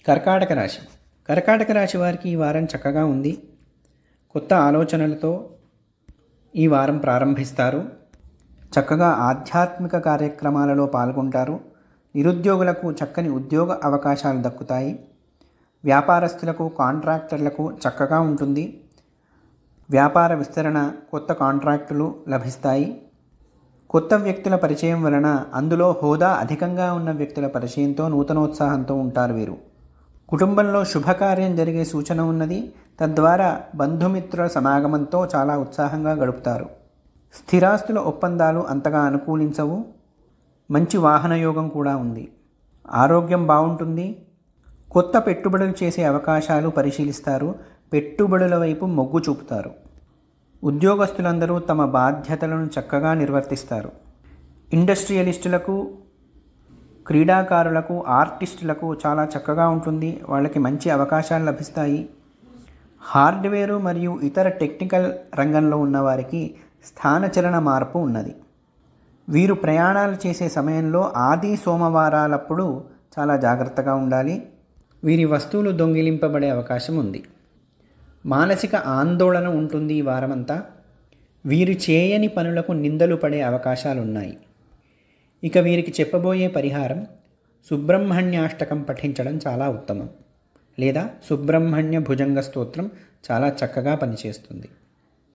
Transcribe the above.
కర్కాటక రాశి. కర్కాటక రాశి వారికి ఈ వారం చక్కగా ఉంది. కొత్త ఆలోచనలతో ఈ వారం ప్రారంభిస్తారు. చక్కగా ఆధ్యాత్మిక కార్యక్రమాలలో పాల్గొంటారు. నిరుద్యోగులకు చక్కని ఉద్యోగ అవకాశాలు దక్కుతాయి. వ్యాపారస్తులకు, కాంట్రాక్టర్లకు చక్కగా ఉంటుంది. వ్యాపార విస్తరణ, కొత్త కాంట్రాక్టులు లభిస్తాయి. కొత్త వ్యక్తుల పరిచయం వలన, అందులో హోదా అధికంగా ఉన్న వ్యక్తుల పరిచయంతో నూతనోత్సాహంతో ఉంటారు వీరు. కుటుంబంలో శుభకార్యం జరిగే సూచన ఉన్నది. తద్వారా బంధుమిత్రుల సమాగమంతో చాలా ఉత్సాహంగా గడుపుతారు. స్థిరాస్తుల ఒప్పందాలు అంతగా అనుకూలించవు. మంచి వాహన యోగం కూడా ఉంది. ఆరోగ్యం బాగుంటుంది. కొత్త పెట్టుబడులు చేసే అవకాశాలు పరిశీలిస్తారు. పెట్టుబడుల వైపు మొగ్గు చూపుతారు. ఉద్యోగస్తులందరూ తమ బాధ్యతలను చక్కగా నిర్వర్తిస్తారు. ఇండస్ట్రియలిస్టులకు, క్రీడాకారులకు, ఆర్టిస్టులకు చాలా చక్కగా ఉంటుంది. వాళ్ళకి మంచి అవకాశాలు లభిస్తాయి. హార్డ్వేరు మరియు ఇతర టెక్నికల్ రంగంలో ఉన్నవారికి స్థానచలన మార్పు ఉన్నది. వీరు ప్రయాణాలు చేసే సమయంలో ఆది సోమవారాలప్పుడు చాలా జాగ్రత్తగా ఉండాలి. వీరి వస్తువులు దొంగిలింపబడే అవకాశం ఉంది. మానసిక ఆందోళన ఉంటుంది ఈ వారమంతా. వీరు చేయని పనులకు నిందలు పడే అవకాశాలున్నాయి. ఇక వీరికి చెప్పబోయే పరిహారం సుబ్రహ్మణ్యాష్టకం పఠించడం చాలా ఉత్తమం. లేదా సుబ్రహ్మణ్య భుజంగ స్తోత్రం చాలా చక్కగా పనిచేస్తుంది.